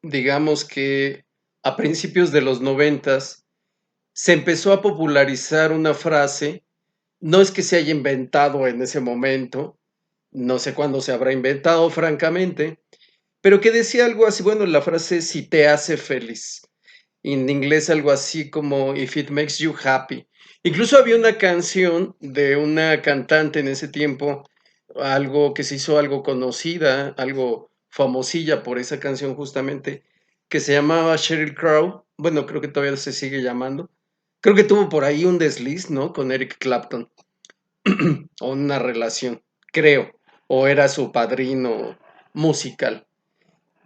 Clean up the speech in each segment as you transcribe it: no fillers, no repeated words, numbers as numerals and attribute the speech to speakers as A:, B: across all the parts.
A: Digamos que a principios de los noventas se empezó a popularizar una frase, no es que se haya inventado en ese momento, no sé cuándo se habrá inventado francamente, pero que decía algo así, bueno, la frase si te hace feliz, en inglés algo así como if it makes you happy. Incluso había una canción de una cantante en ese tiempo, algo que se hizo algo conocida, algo famosilla por esa canción justamente, que se llamaba Sheryl Crow. Bueno, creo que todavía se sigue llamando. Creo que tuvo por ahí un desliz, ¿no? Con Eric Clapton, o una relación, creo, o era su padrino musical.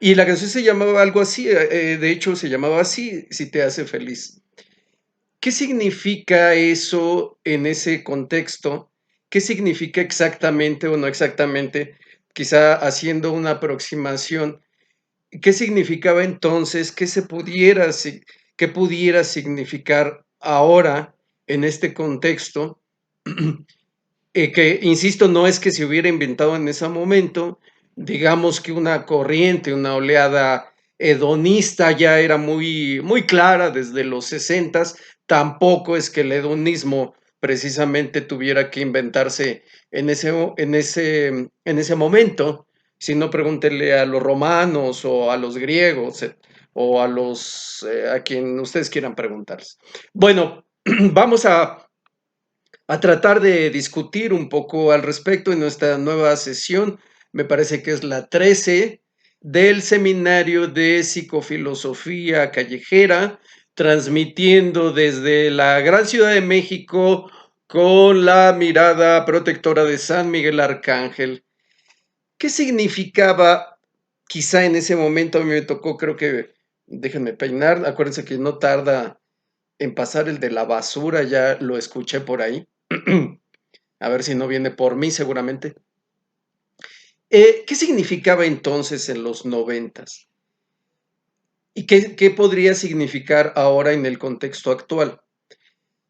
A: Y la canción se llamaba algo así, de hecho se llamaba así, si te hace feliz. ¿Qué significa eso en ese contexto? ¿Qué significa exactamente o no exactamente? Quizá haciendo una aproximación. ¿Qué significaba entonces? ¿Qué pudiera significar ahora en este contexto? Que, insisto, no es que se hubiera inventado en ese momento, digamos que una corriente, una oleada hedonista ya era muy clara desde los sesentas, tampoco es que el hedonismo precisamente tuviera que inventarse en ese momento, si no pregúntenle a los romanos o a los griegos o a quien ustedes quieran preguntarles. Bueno, vamos a tratar de discutir un poco al respecto en nuestra nueva sesión, me parece que es la 13 del Seminario de Psicofilosofía Callejera, transmitiendo desde la gran Ciudad de México con la mirada protectora de San Miguel Arcángel. ¿Qué significaba quizá en ese momento? A mí me tocó, creo que, déjenme peinar, acuérdense que no tarda en pasar el de la basura, ya lo escuché por ahí. A ver si no viene por mí seguramente. ¿Qué significaba entonces en los noventas? ¿Y qué podría significar ahora en el contexto actual?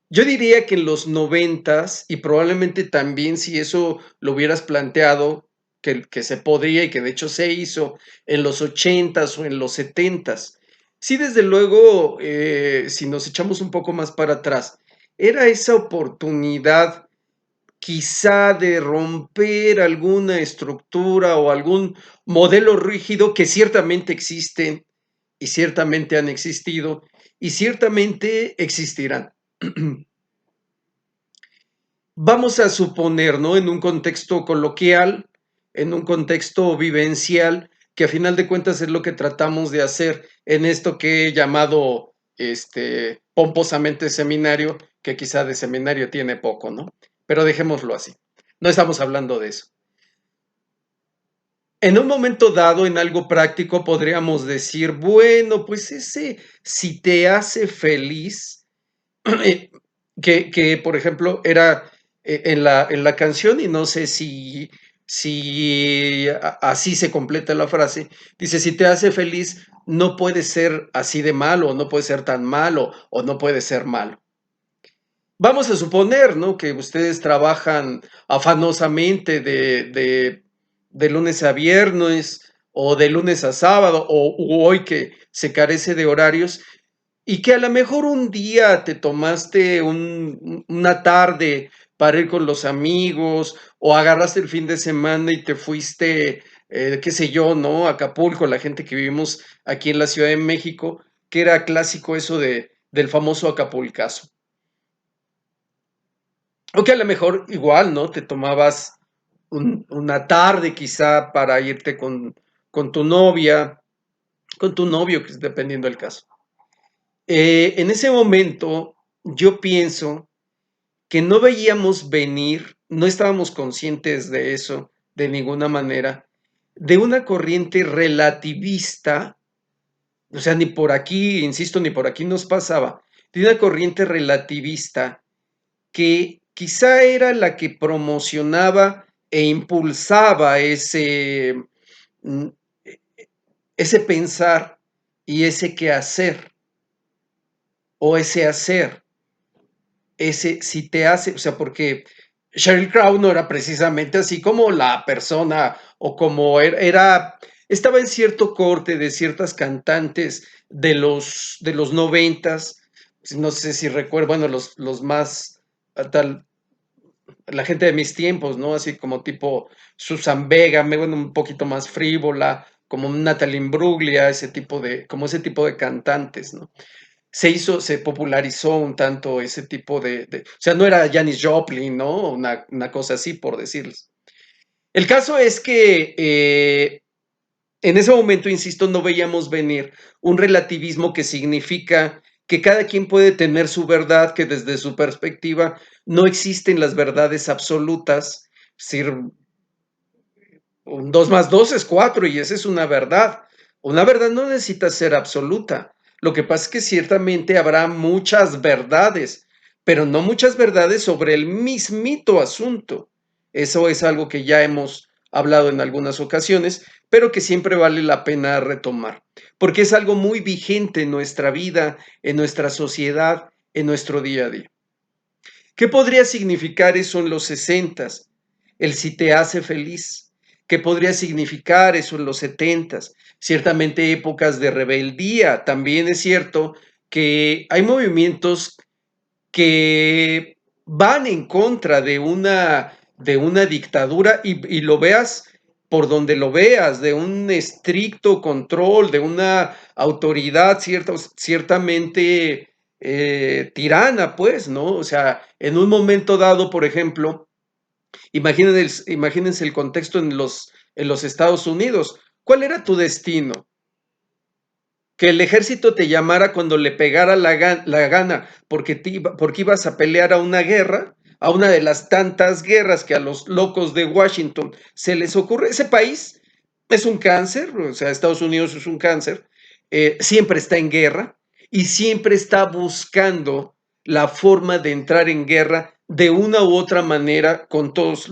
A: Yo diría que en los noventas, y probablemente también si eso lo hubieras planteado, que se podría y que de hecho se hizo en los ochentas o en los setentas. Sí, desde luego, si nos echamos un poco más para atrás, era esa oportunidad quizá de romper alguna estructura o algún modelo rígido que ciertamente existen y ciertamente han existido y ciertamente existirán. Vamos a suponer, ¿no? En un contexto coloquial, en un contexto vivencial, que a final de cuentas es lo que tratamos de hacer en esto que he llamado pomposamente seminario, que quizá de seminario tiene poco, ¿no? Pero dejémoslo así. No estamos hablando de eso. En un momento dado, en algo práctico, podríamos decir, bueno, pues ese si te hace feliz, eh, que, por ejemplo, era en la canción, y no sé si así se completa la frase, dice, si te hace feliz, no puede ser así de malo, o no puede ser tan malo, o no puede ser malo. Vamos a suponer, ¿no? Que ustedes trabajan afanosamente de lunes a viernes, o de lunes a sábado, o hoy que se carece de horarios, y que a lo mejor un día te tomaste una tarde para ir con los amigos o agarraste el fin de semana y te fuiste, qué sé yo, ¿no? A Acapulco, la gente que vivimos aquí en la Ciudad de México, que era clásico eso del famoso Acapulcazo. O que a lo mejor igual, ¿no? Te tomabas una tarde quizá para irte con tu novia, con tu novio, que es dependiendo del caso. En ese momento, yo pienso que no veíamos venir, no estábamos conscientes de eso de ninguna manera, de una corriente relativista, o sea, ni por aquí, insisto, ni por aquí nos pasaba, de una corriente relativista que quizá era la que promocionaba e impulsaba mm, ese pensar y ese quehacer o ese hacer. Ese si te hace, o sea, porque Sheryl Crow no era precisamente así como la persona o como era estaba en cierto corte de ciertas cantantes de los noventas, no sé si recuerdo, bueno, los más, tal, la gente de mis tiempos, ¿no? Así como tipo Susan Vega, bueno, un poquito más frívola, como Natalie Imbruglia, como ese tipo de cantantes, ¿no? Se popularizó un tanto ese tipo o sea, no era Janis Joplin, ¿no? Una cosa así, por decirles. El caso es que en ese momento, insisto, no veíamos venir un relativismo que significa que cada quien puede tener su verdad, que desde su perspectiva no existen las verdades absolutas. Es decir, un 2 más 2 es 4 y esa es una verdad. Una verdad no necesita ser absoluta. Lo que pasa es que ciertamente habrá muchas verdades, pero no muchas verdades sobre el mismito asunto. Eso es algo que ya hemos hablado en algunas ocasiones, pero que siempre vale la pena retomar, porque es algo muy vigente en nuestra vida, en nuestra sociedad, en nuestro día a día. ¿Qué podría significar eso en los sesentas? El si te hace feliz. ¿Qué podría significar eso en los setentas? Ciertamente épocas de rebeldía. También es cierto que hay movimientos que van en contra de una dictadura y lo veas por donde lo veas, de un estricto control, de una autoridad ciertamente tirana, pues, ¿no? O sea, en un momento dado, por ejemplo, imagínense el contexto en los Estados Unidos. ¿Cuál era tu destino? Que el ejército te llamara cuando le pegara la gana, porque ibas a pelear a una guerra, a una de las tantas guerras que a los locos de Washington se les ocurre. Ese país es un cáncer, o sea, Estados Unidos es un cáncer, siempre está en guerra y siempre está buscando la forma de entrar en guerra de una u otra manera con todas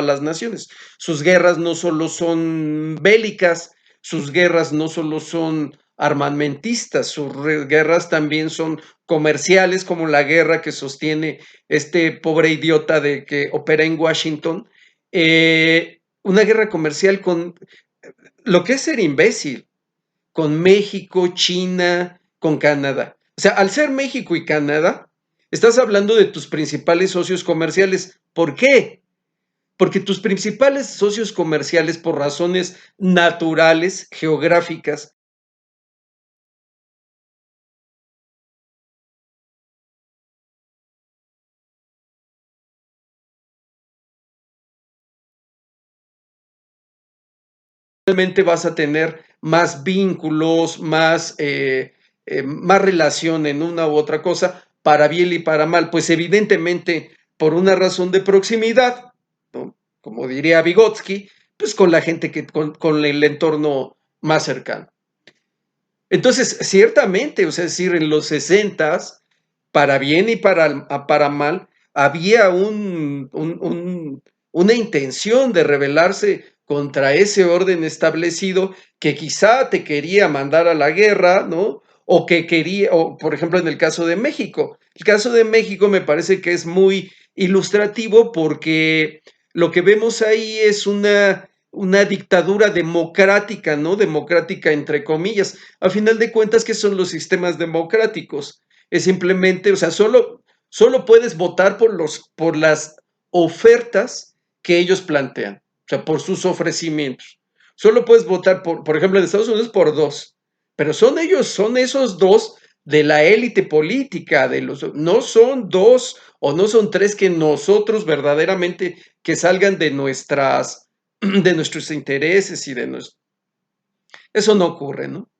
A: las naciones. Sus guerras no solo son bélicas, sus guerras no solo son armamentistas, sus guerras también son comerciales, como la guerra que sostiene este pobre idiota de que opera en Washington, una guerra comercial con lo que es ser imbécil, con México, China, con Canadá. O sea, al ser México y Canadá, estás hablando de tus principales socios comerciales. ¿Por qué? Porque tus principales socios comerciales, por razones naturales, geográficas, realmente vas a tener más vínculos, más relación en una u otra cosa, para bien y para mal. Pues evidentemente, por una razón de proximidad, ¿no? Como diría Vygotsky, pues con la gente con el entorno más cercano. Entonces, ciertamente, o sea, es decir, en los sesentas, para bien y para mal, había una intención de rebelarse contra ese orden establecido que quizá te quería mandar a la guerra, ¿no? O que quería, o por ejemplo, en el caso de México. El caso de México me parece que es muy ilustrativo porque lo que vemos ahí es una dictadura democrática, ¿no? Democrática entre comillas. A final de cuentas, ¿qué son los sistemas democráticos? Es simplemente, o sea, solo puedes votar por las ofertas que ellos plantean, o sea, por sus ofrecimientos. Solo puedes votar por ejemplo, en Estados Unidos por dos, pero son esos dos de la élite política, no son dos o no son tres que nosotros verdaderamente que salgan de nuestros intereses y eso no ocurre, ¿no?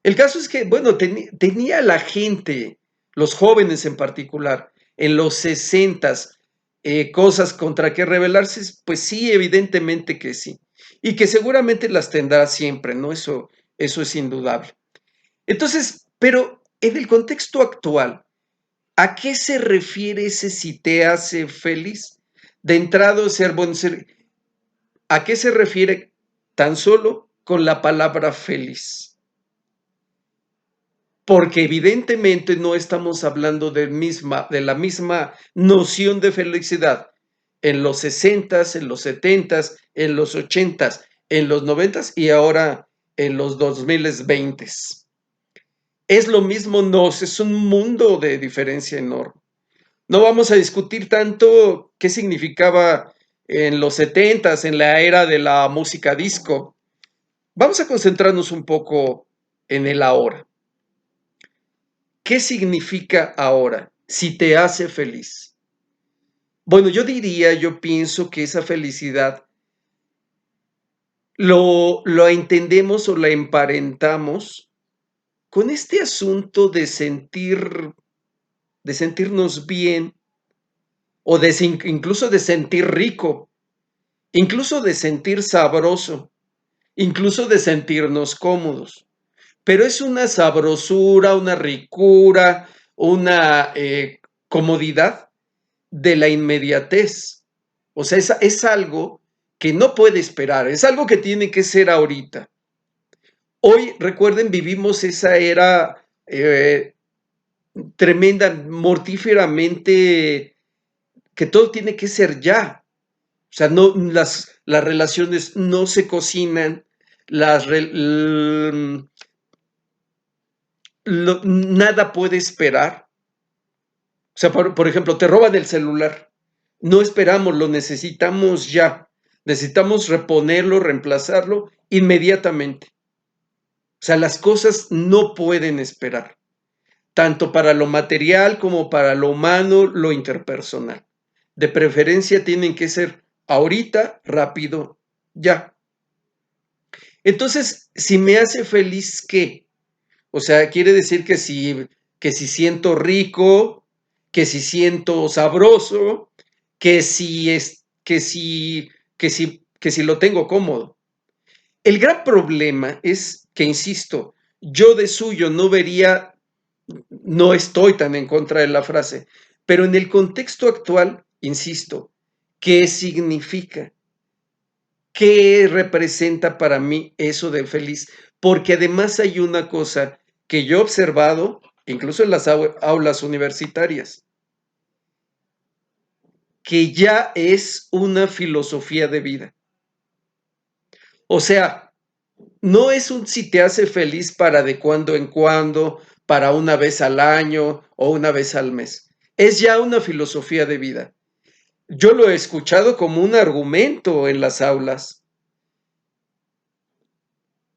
A: El caso es que, bueno, tenía la gente, los jóvenes en particular, en los sesentas, cosas contra que rebelarse, pues sí, evidentemente que sí. Y que seguramente las tendrá siempre, ¿no? Eso es indudable. Entonces, pero en el contexto actual, ¿a qué se refiere ese si te hace feliz? De entrada, ¿a qué se refiere tan solo con la palabra feliz? Porque evidentemente no estamos hablando de la misma noción de felicidad en los sesentas, en los setentas, en los ochentas en los 90 y ahora en los 2020. ¿Es lo mismo? No, es un mundo de diferencia enorme. No vamos a discutir tanto qué significaba en los 70, en la era de la música disco. Vamos a concentrarnos un poco en el ahora. ¿Qué significa ahora? Si te hace feliz. Bueno, yo pienso que esa felicidad lo entendemos o la emparentamos con este asunto de sentirnos bien o incluso de sentir rico, incluso de sentir sabroso, incluso de sentirnos cómodos. Pero es una sabrosura, una ricura, una comodidad de la inmediatez. O sea, es algo que no puede esperar, es algo que tiene que ser ahorita. Hoy, recuerden, vivimos esa era tremenda, mortíferamente, que todo tiene que ser ya. O sea, no, las relaciones no se cocinan, nada puede esperar. O sea, por ejemplo, te roban el celular. No esperamos, lo necesitamos ya. Necesitamos reponerlo, reemplazarlo inmediatamente. O sea, las cosas no pueden esperar, tanto para lo material como para lo humano, lo interpersonal. De preferencia tienen que ser ahorita, rápido, ya. Entonces, si me hace feliz, ¿qué? O sea, quiere decir que si siento rico, que si siento sabroso, que si es, que si lo tengo cómodo. El gran problema es que, insisto, yo de suyo no vería, no estoy tan en contra de la frase, pero en el contexto actual, insisto, ¿qué significa? ¿Qué representa para mí eso de feliz? Porque además hay una cosa que yo he observado, incluso en las aulas universitarias, que ya es una filosofía de vida. O sea, no es un si te hace feliz para de cuando en cuando, para una vez al año o una vez al mes. Es ya una filosofía de vida. Yo lo he escuchado como un argumento en las aulas.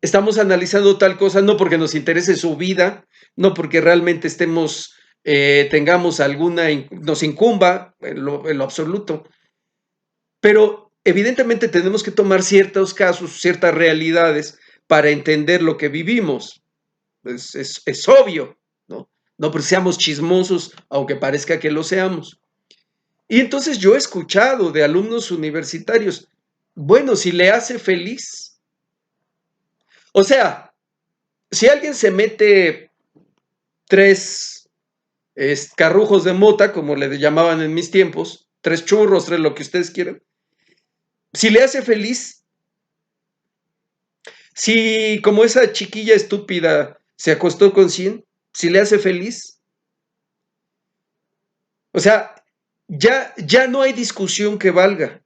A: Estamos analizando tal cosa no porque nos interese su vida, no porque realmente tengamos nos incumba en lo absoluto, pero evidentemente tenemos que tomar ciertos casos, ciertas realidades para entender lo que vivimos. Es obvio, ¿no? No porque seamos chismosos, aunque parezca que lo seamos. Y entonces yo he escuchado de alumnos universitarios, bueno, si le hace feliz. O sea, si alguien se mete 3 carrujos de mota, como le llamaban en mis tiempos, 3 churros, 3 lo que ustedes quieran, si le hace feliz, si como esa chiquilla estúpida se acostó con 100, si le hace feliz, o sea, ya no hay discusión que valga,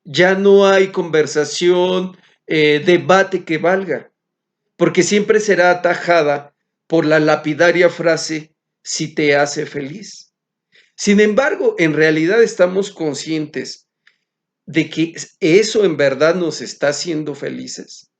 A: ya no hay conversación, debate que valga, porque siempre será atajada por la lapidaria frase, si te hace feliz. Sin embargo, en realidad estamos conscientes de que eso en verdad nos está haciendo felices.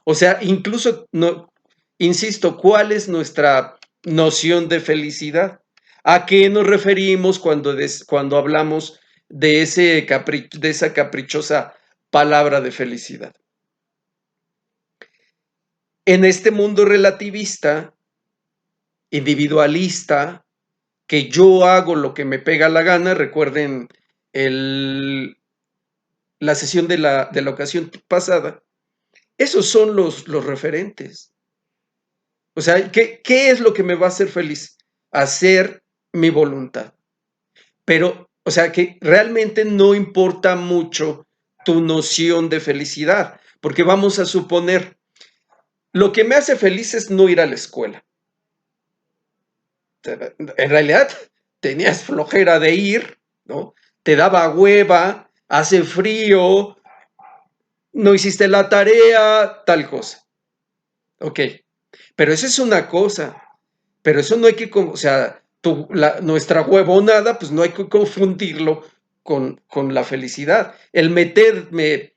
A: O sea, incluso, no, insisto, ¿cuál es nuestra noción de felicidad? ¿A qué nos referimos cuando hablamos de esa caprichosa palabra de felicidad? En este mundo relativista, individualista, que yo hago lo que me pega la gana, recuerden la sesión de la ocasión pasada, esos son los referentes. O sea, ¿qué es lo que me va a hacer feliz? Hacer mi voluntad. Pero, o sea, que realmente no importa mucho tu noción de felicidad, porque vamos a suponer, lo que me hace feliz es no ir a la escuela. En realidad, tenías flojera de ir, ¿no? Te daba hueva, hace frío, no hiciste la tarea, tal cosa. Ok, pero eso es una cosa, pero eso no hay que, o sea, nuestra huevonada, pues no hay que confundirlo con la felicidad. El meterme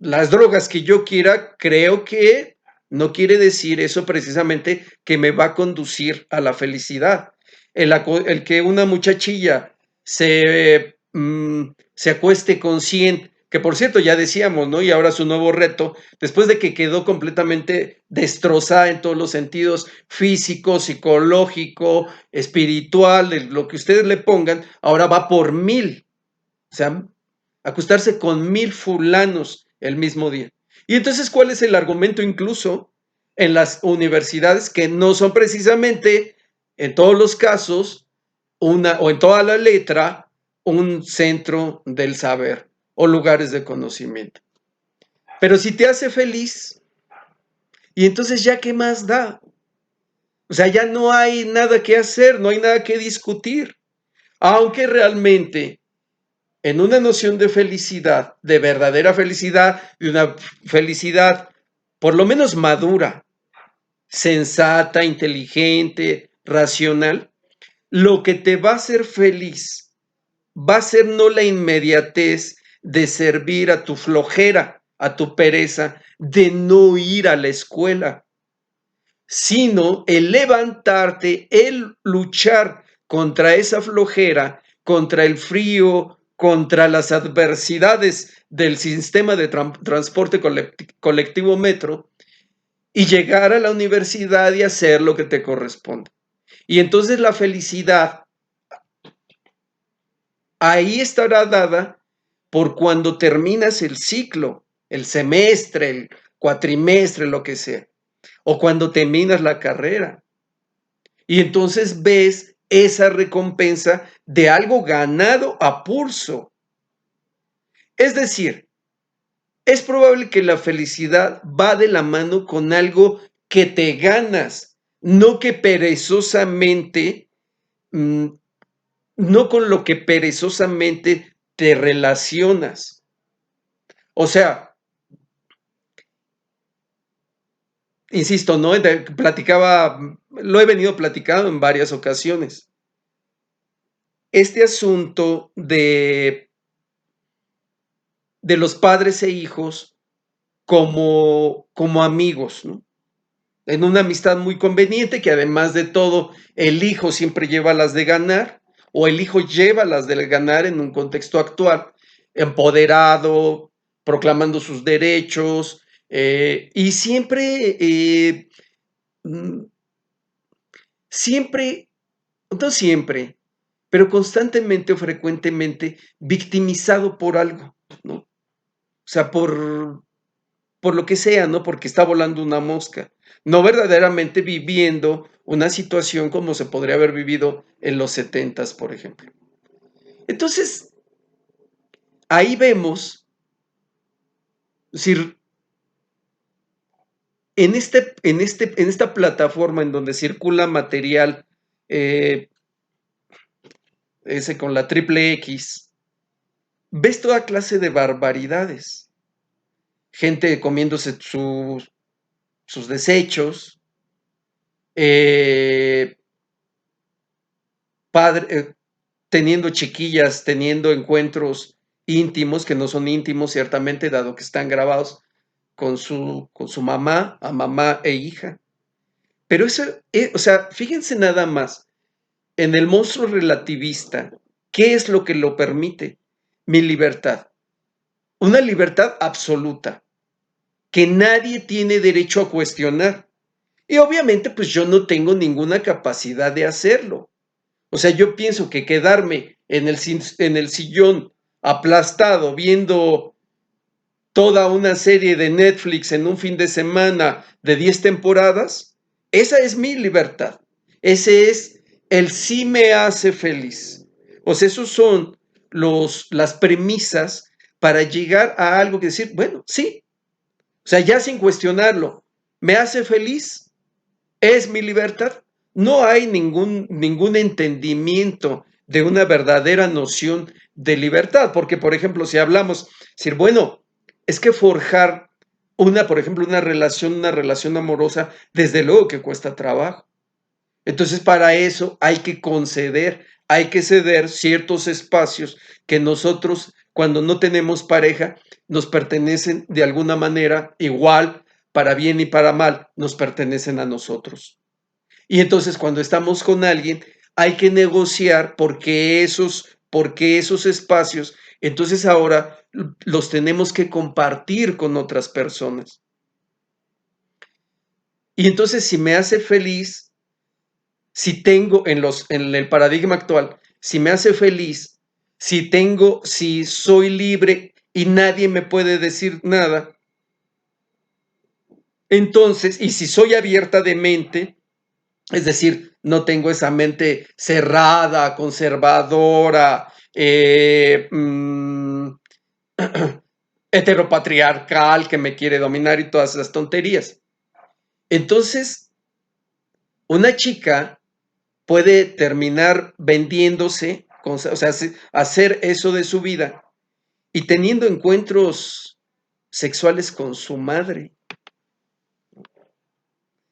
A: las drogas que yo quiera, creo que no quiere decir eso precisamente que me va a conducir a la felicidad. El que una muchachilla se acueste con 100, que por cierto ya decíamos, ¿no? Y ahora su nuevo reto, después de que quedó completamente destrozada en todos los sentidos, físico, psicológico, espiritual, de lo que ustedes le pongan, ahora va por 1000. O sea, acostarse con 1000 fulanos el mismo día. Y entonces, ¿cuál es el argumento incluso en las universidades que no son precisamente, en todos los casos, o en toda la letra, un centro del saber o lugares de conocimiento? Pero si te hace feliz, y entonces ya qué más da? O sea, ya no hay nada que hacer, no hay nada que discutir. Aunque realmente en una noción de felicidad, de verdadera felicidad, de una felicidad por lo menos madura, sensata, inteligente, racional, lo que te va a hacer feliz va a ser no la inmediatez de servir a tu flojera, a tu pereza, de no ir a la escuela, sino el levantarte, el luchar contra esa flojera, contra el frío, contra las adversidades del sistema de transporte colectivo metro y llegar a la universidad y hacer lo que te corresponde. Y entonces la felicidad ahí estará dada por cuando terminas el ciclo, el semestre, el cuatrimestre, lo que sea, o cuando terminas la carrera. Y entonces ves esa recompensa de algo ganado a pulso. Es decir, es probable que la felicidad va de la mano con algo que te ganas, no que perezosamente, no con lo que perezosamente te relacionas. O sea, insisto, ¿no? Lo he venido platicando en varias ocasiones. Este asunto de los padres e hijos como amigos, ¿no? En una amistad muy conveniente que además de todo el hijo siempre lleva las de ganar o el hijo lleva las de ganar en un contexto actual, empoderado, proclamando sus derechos y mm, siempre, no siempre, pero constantemente o frecuentemente victimizado por algo, ¿no? O sea, por lo que sea, ¿no? Porque está volando una mosca, no verdaderamente viviendo una situación como se podría haber vivido en los 70, por ejemplo. Entonces, ahí vemos, es decir, en esta plataforma en donde circula material eh, ese con la triple X, ves toda clase de barbaridades. Gente comiéndose sus desechos, eh, padre, teniendo chiquillas, teniendo encuentros íntimos, que no son íntimos ciertamente, dado que están grabados con su mamá, a mamá e hija. Pero eso, o sea, fíjense nada más, en el monstruo relativista, ¿qué es lo que lo permite? Mi libertad. Una libertad absoluta, que nadie tiene derecho a cuestionar. Y obviamente, pues yo no tengo ninguna capacidad de hacerlo. O sea, yo pienso que quedarme en el sillón aplastado viendo toda una serie de Netflix en un fin de semana de 10 temporadas, esa es mi libertad. Ese es el sí me hace feliz. O sea, esos son las premisas para llegar a algo que decir, bueno, sí, o sea, ya sin cuestionarlo, ¿me hace feliz? ¿Es mi libertad? No hay ningún entendimiento de una verdadera noción de libertad, porque, por ejemplo, si hablamos, decir, bueno, es que forjar por ejemplo, una relación amorosa, desde luego que cuesta trabajo. Entonces, para eso hay que ceder ciertos espacios que nosotros, cuando no tenemos pareja, nos pertenecen de alguna manera igual, para bien y para mal, nos pertenecen a nosotros. Y entonces, cuando estamos con alguien, hay que negociar porque esos espacios, entonces ahora los tenemos que compartir con otras personas. Y entonces, si me hace feliz, si tengo en el paradigma actual, si me hace feliz, si soy libre y nadie me puede decir nada, entonces, y si soy abierta de mente, es decir, no tengo esa mente cerrada, conservadora, heteropatriarcal que me quiere dominar y todas esas tonterías. Entonces, una chica puede terminar vendiéndose, o sea, hacer eso de su vida y teniendo encuentros sexuales con su madre.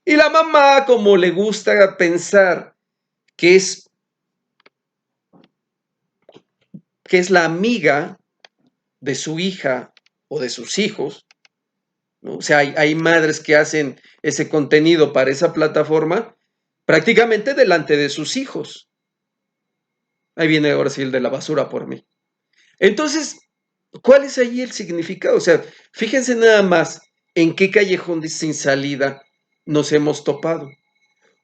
A: Y la mamá, como le gusta pensar que es la amiga de su hija o de sus hijos, ¿no? O sea, hay madres que hacen ese contenido para esa plataforma prácticamente delante de sus hijos. Ahí viene ahora sí el de la basura por mí. Entonces, ¿cuál es ahí el significado? O sea, fíjense nada más en qué callejón sin salida nos hemos topado.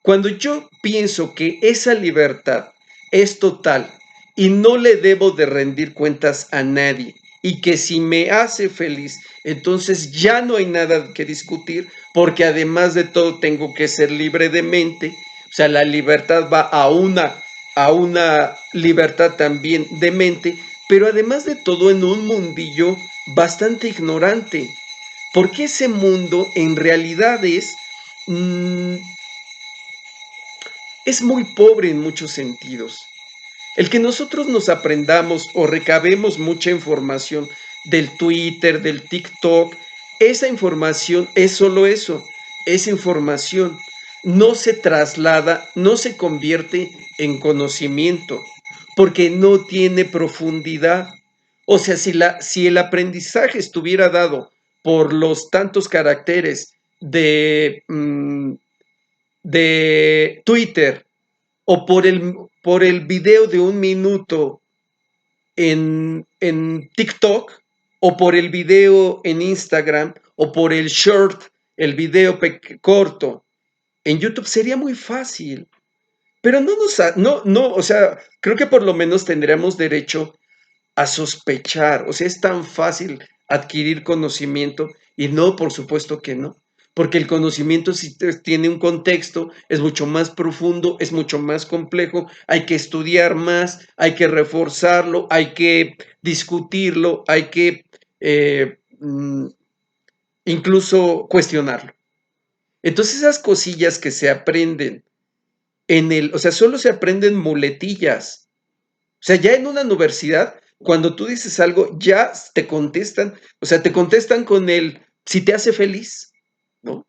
A: Cuando yo pienso que esa libertad es total y no le debo de rendir cuentas a nadie y que si me hace feliz, entonces ya no hay nada que discutir porque además de todo tengo que ser libre de mente, o sea, la libertad va a una libertad también de mente, pero además de todo en un mundillo bastante ignorante, porque ese mundo en realidad mm, es muy pobre en muchos sentidos. El que nosotros nos aprendamos o recabemos mucha información del Twitter, del TikTok, esa información es solo eso, es información. No se traslada, no se convierte en conocimiento, porque no tiene profundidad. O sea, si el aprendizaje estuviera dado por los tantos caracteres de Twitter o por el video de un minuto en TikTok o por el video en Instagram o por el short, el video corto en YouTube, sería muy fácil. Pero no, o sea, creo que por lo menos tendríamos derecho a sospechar. O sea, es tan fácil adquirir conocimiento y no, por supuesto que no. Porque el conocimiento si tiene un contexto, es mucho más profundo, es mucho más complejo, hay que estudiar más, hay que reforzarlo, hay que discutirlo, hay que incluso cuestionarlo. Entonces esas cosillas que se aprenden o sea, solo se aprenden muletillas. O sea, ya en una universidad, cuando tú dices algo, ya te contestan, o sea, te contestan con si te hace feliz, ¿no?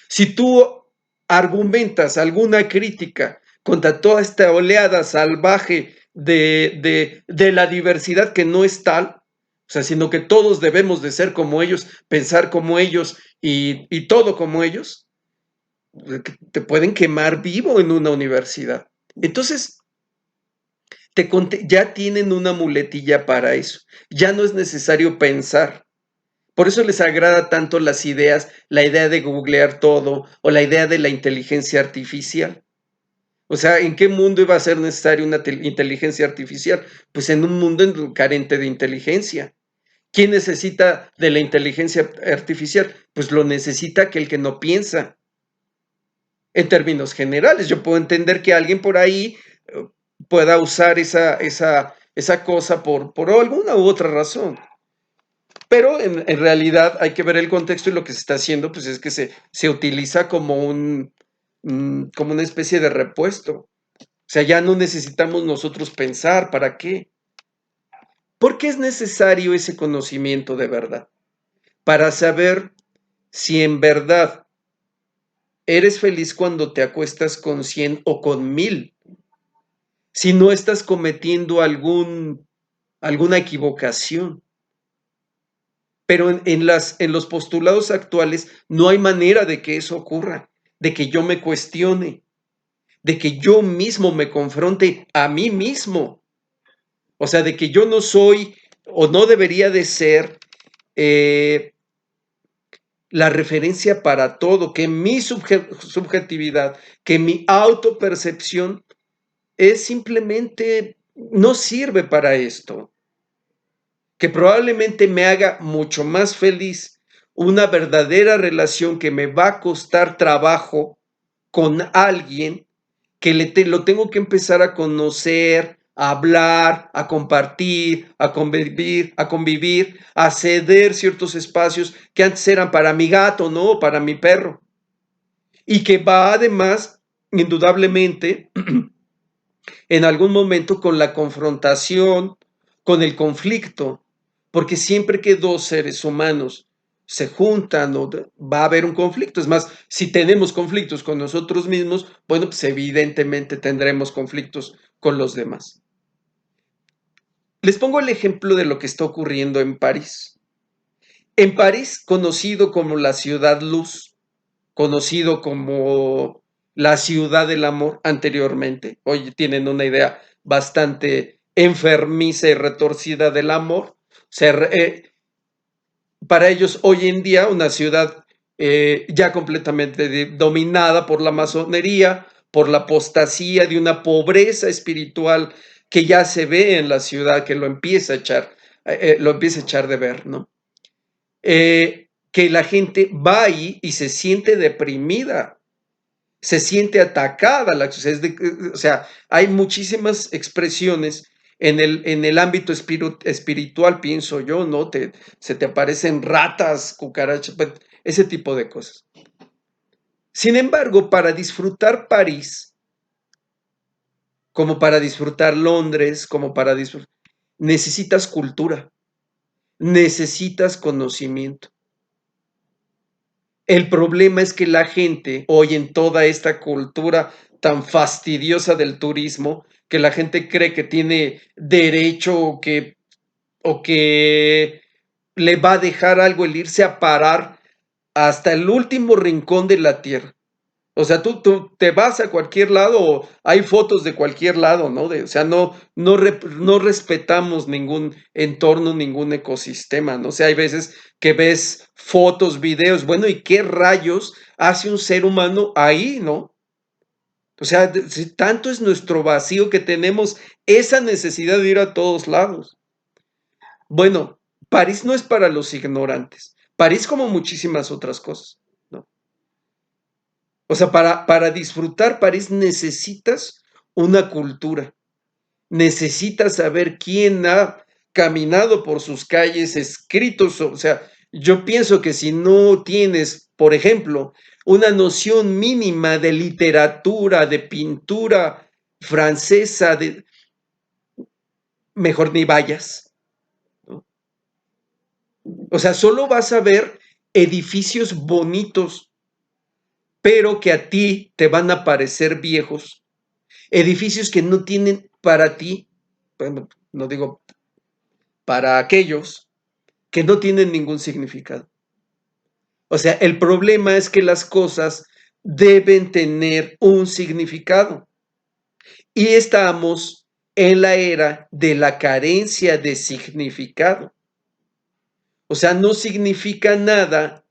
A: Si tú argumentas alguna crítica contra toda esta oleada salvaje de la diversidad que no es tal, o sea, sino que todos debemos de ser como ellos, pensar como ellos y todo como ellos, te pueden quemar vivo en una universidad. Entonces, ya tienen una muletilla para eso. Ya no es necesario pensar. Por eso les agrada tanto las ideas, la idea de googlear todo o la idea de la inteligencia artificial. O sea, ¿en qué mundo iba a ser necesaria una inteligencia artificial? Pues en un mundo carente de inteligencia. ¿Quién necesita de la inteligencia artificial? Pues lo necesita aquel que no piensa. En términos generales, yo puedo entender que alguien por ahí pueda usar esa cosa por alguna u otra razón. Pero en realidad hay que ver el contexto y lo que se está haciendo, pues es que se utiliza como como una especie de repuesto. O sea, ya no necesitamos nosotros pensar, ¿para qué? ¿Por qué es necesario ese conocimiento de verdad? para saber si en verdad eres feliz cuando te acuestas con 100 o con 1000, si no estás cometiendo alguna equivocación. Pero en los postulados actuales no hay manera de que eso ocurra, de que yo me cuestione, de que yo mismo me confronte a mí mismo. O sea, de que yo no soy o no debería de ser eh, la referencia para todo, que mi subjetividad, que mi autopercepción es simplemente, no sirve para esto, que probablemente me haga mucho más feliz una verdadera relación que me va a costar trabajo con alguien que lo tengo que empezar a conocer, a hablar, a compartir, a convivir, a ceder ciertos espacios que antes eran para mi gato, ¿no? O para mi perro. Y que va además, indudablemente, en algún momento con la confrontación, con el conflicto, porque siempre que dos seres humanos se juntan, va a haber un conflicto. Es más, si tenemos conflictos con nosotros mismos, bueno, pues evidentemente tendremos conflictos con los demás. Les pongo el ejemplo de lo que está ocurriendo en París. En París, conocido como la ciudad luz, conocido como la ciudad del amor anteriormente, hoy tienen una idea bastante enfermiza y retorcida del amor. Para ellos hoy en día una ciudad ya completamente dominada por la masonería, por la apostasía de una pobreza espiritual que ya se ve en la ciudad, que lo empieza a echar de ver, ¿no? Que la gente va ahí y se siente deprimida, se siente atacada, o sea, hay muchísimas expresiones en el ámbito espiritual, pienso yo, ¿no? Se te aparecen ratas, cucarachas, ese tipo de cosas. Sin embargo, para disfrutar París, como para disfrutar Londres, como para disfrutar, necesitas cultura, necesitas conocimiento. El problema es que la gente, hoy en toda esta cultura tan fastidiosa del turismo, que la gente cree que tiene derecho o que le va a dejar algo el irse a parar hasta el último rincón de la tierra. O sea, tú te vas a cualquier lado, hay fotos de cualquier lado, ¿no? O sea, no respetamos ningún entorno, ningún ecosistema, ¿no? O sea, hay veces que ves fotos, videos, bueno, ¿y qué rayos hace un ser humano ahí, ¿no? O sea, si tanto es nuestro vacío que tenemos esa necesidad de ir a todos lados. Bueno, París no es para los ignorantes. París como muchísimas otras cosas, ¿no? O sea, para disfrutar París necesitas una cultura, necesitas saber quién ha caminado por sus calles, escritos, o sea, yo pienso que si no tienes, por ejemplo, una noción mínima de literatura, de pintura francesa, mejor ni vayas, ¿no? O sea, solo vas a ver edificios bonitos, pero que a ti te van a parecer viejos, edificios que no tienen para ti, bueno, no digo para aquellos que no tienen ningún significado. O sea, el problema es que las cosas deben tener un significado. Y estamos en la era de la carencia de significado. O sea, no significa nada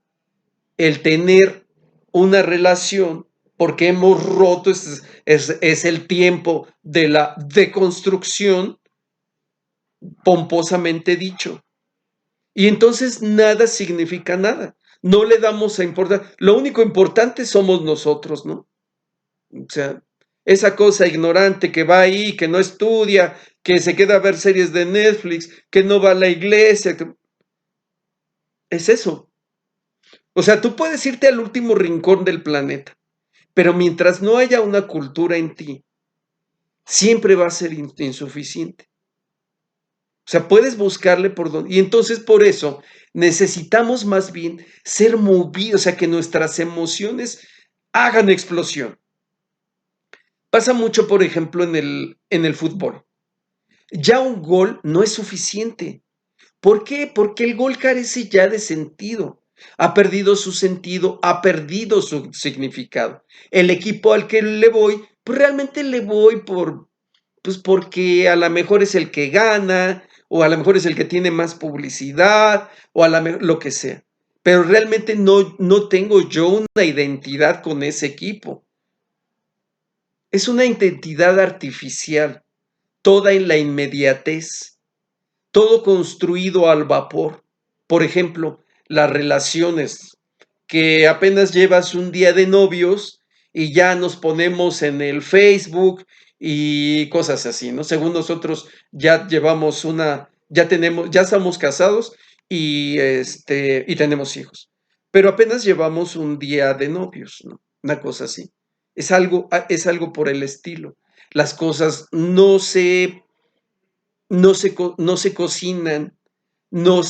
A: el tener una relación porque hemos roto, es el tiempo de la deconstrucción pomposamente dicho. Y entonces nada significa nada. No le damos a importar. Lo único importante somos nosotros, ¿no? O sea, esa cosa ignorante que va ahí, que no estudia, que se queda a ver series de Netflix, que no va a la iglesia, es eso. O sea, tú puedes irte al último rincón del planeta, pero mientras no haya una cultura en ti, siempre va a ser insuficiente. O sea, puedes buscarle por donde. Y entonces por eso necesitamos más bien ser movidos, o sea, que nuestras emociones hagan explosión. Pasa mucho, por ejemplo, en el fútbol. Ya un gol no es suficiente. ¿Por qué? Porque el gol carece ya de sentido. Ha perdido su sentido, ha perdido su significado. El equipo al que le voy, pues realmente le voy pues porque a lo mejor es el que gana, o a lo mejor es el que tiene más publicidad, o a lo que sea. Pero realmente no tengo yo una identidad con ese equipo. Es una identidad artificial, toda en la inmediatez, todo construido al vapor. Por ejemplo, las relaciones, que apenas llevas un día de novios y ya nos ponemos en el Facebook y cosas así, ¿no? Según nosotros ya llevamos ya estamos casados y tenemos hijos, pero apenas llevamos un día de novios, ¿no? Una cosa así. Es algo por el estilo. Las cosas no se cocinan, no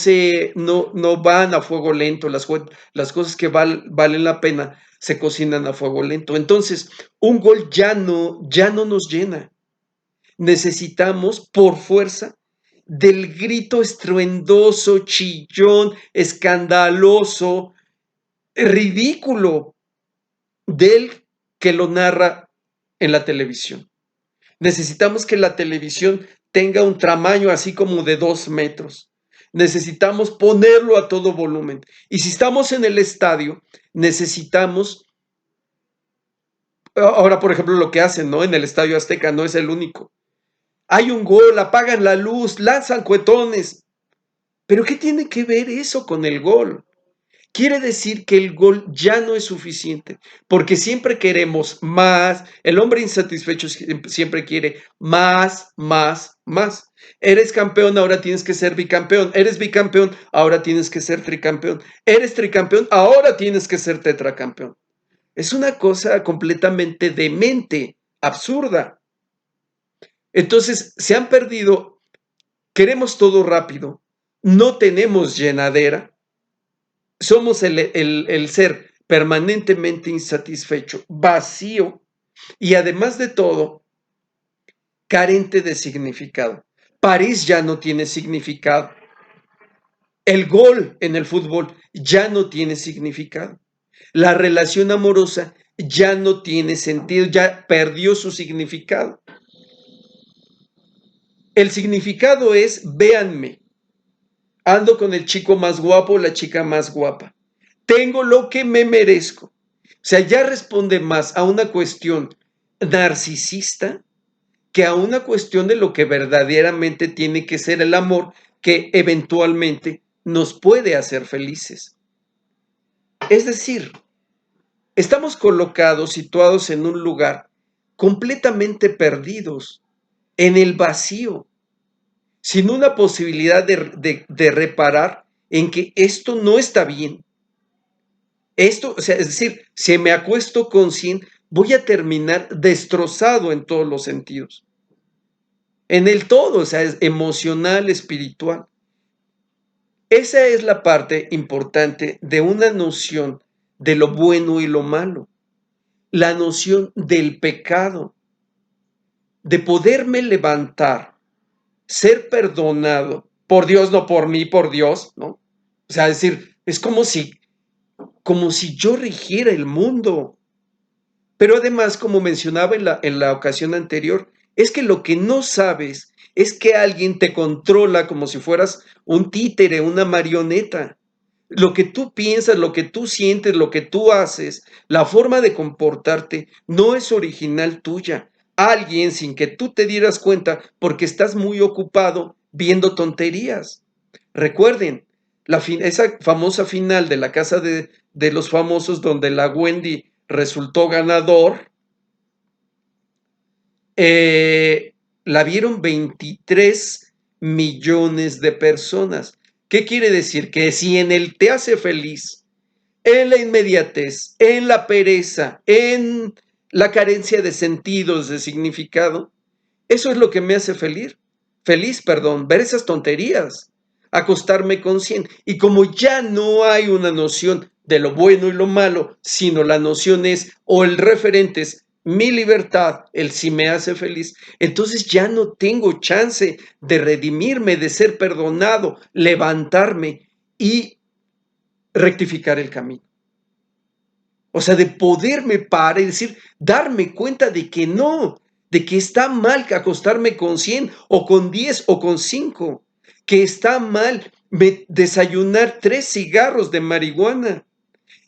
A: van a fuego lento, las cosas que valen la pena se cocinan a fuego lento. Entonces, un gol ya no nos llena. Necesitamos, por fuerza, del grito estruendoso, chillón, escandaloso, ridículo del que lo narra en la televisión. Necesitamos que la televisión tenga un tamaño así como de 2 metros. Necesitamos ponerlo a todo volumen. Y si estamos en el estadio, necesitamos, ahora por ejemplo lo que hacen, ¿no? En el Estadio Azteca no es el único. Hay un gol, apagan la luz, lanzan cuetones. Pero ¿qué tiene que ver eso con el gol? Quiere decir que el gol ya no es suficiente, porque siempre queremos más. El hombre insatisfecho siempre quiere más, más, más. Eres campeón, ahora tienes que ser bicampeón. Eres bicampeón, ahora tienes que ser tricampeón. Eres tricampeón, ahora tienes que ser tetracampeón. Es una cosa completamente demente, absurda. Entonces, se han perdido, queremos todo rápido, no tenemos llenadera. Somos el ser permanentemente insatisfecho, vacío y además de todo, carente de significado. París ya no tiene significado. El gol en el fútbol ya no tiene significado. La relación amorosa ya no tiene sentido, ya perdió su significado. El significado es, véanme, ando con el chico más guapo, la chica más guapa. Tengo lo que me merezco. O sea, ya responde más a una cuestión narcisista que a una cuestión de lo que verdaderamente tiene que ser el amor que eventualmente nos puede hacer felices. Es decir, estamos colocados, situados en un lugar completamente perdidos, en el vacío, sin una posibilidad de reparar en que esto no está bien. Esto, o sea, es decir, si me acuesto con 100, voy a terminar destrozado en todos los sentidos. En el todo, o sea, es emocional, espiritual. Esa es la parte importante de una noción de lo bueno y lo malo. La noción del pecado, de poderme levantar, ser perdonado por Dios, no por mí, por Dios, ¿no? O sea, es decir, es como si yo rigiera el mundo. Pero además, como mencionaba en la ocasión anterior, es que lo que no sabes es que alguien te controla como si fueras un títere, una marioneta. Lo que tú piensas, lo que tú sientes, lo que tú haces, la forma de comportarte no es original tuya. Alguien sin que tú te dieras cuenta porque estás muy ocupado viendo tonterías. Recuerden, esa famosa final de la casa de los famosos donde la Wendy resultó ganador, la vieron 23 millones de personas. ¿Qué quiere decir? Que si en él te hace feliz, en la inmediatez, en la pereza, en la carencia de sentidos, de significado, eso es lo que me hace feliz. feliz, perdón, ver esas tonterías, acostarme con 100. Y como ya no hay una noción de lo bueno y lo malo, sino la noción es, o el referente es mi libertad, el si me hace feliz, entonces ya no tengo chance de redimirme, de ser perdonado, levantarme y rectificar el camino. O sea, de poderme parar y decir, darme cuenta de que no, de que está mal acostarme con 100 o con 10 o con 5, que está mal desayunar 3 cigarros de marihuana,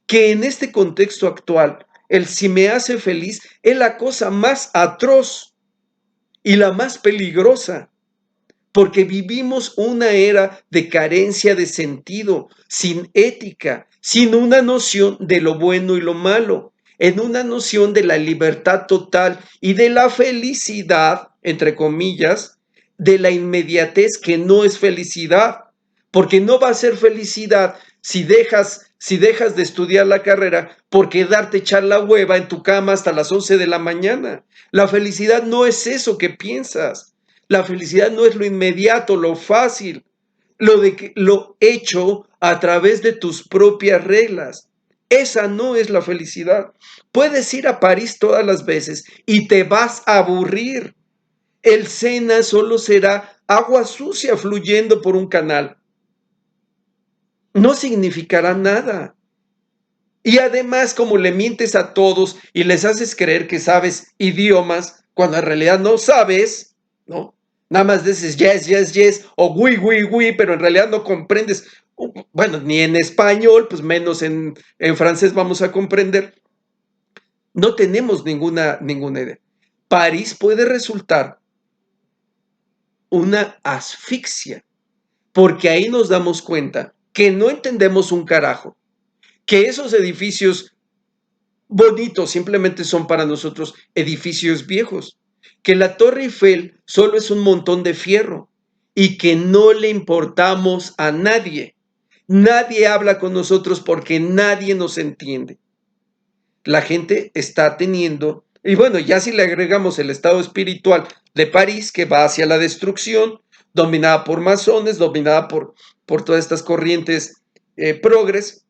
A: que en este contexto actual, el si me hace feliz es la cosa más atroz y la más peligrosa, porque vivimos una era de carencia de sentido, sin ética, sin una noción de lo bueno y lo malo, en una noción de la libertad total y de la felicidad, entre comillas, de la inmediatez que no es felicidad, porque no va a ser felicidad si dejas de estudiar la carrera por quedarte echar la hueva en tu cama hasta las 11 de la mañana. La felicidad no es eso que piensas. La felicidad no es lo inmediato, lo fácil, lo hecho a través de tus propias reglas. Esa no es la felicidad. Puedes ir a París todas las veces y te vas a aburrir. El Sena solo será agua sucia fluyendo por un canal. No significará nada. Y además, como le mientes a todos y les haces creer que sabes idiomas, cuando en realidad no sabes, ¿no? Nada más dices yes, yes, yes, o oui, pero en realidad no comprendes. Bueno, ni en español, pues menos en francés vamos a comprender. No tenemos ninguna idea. París puede resultar una asfixia, porque ahí nos damos cuenta que no entendemos un carajo, que esos edificios bonitos simplemente son para nosotros edificios viejos, que la Torre Eiffel solo es un montón de fierro y que no le importamos a nadie. Nadie habla con nosotros porque nadie nos entiende. La gente está teniendo, y bueno, ya si le agregamos el estado espiritual de París, que va hacia la destrucción, dominada por masones, dominada por todas estas corrientes progres,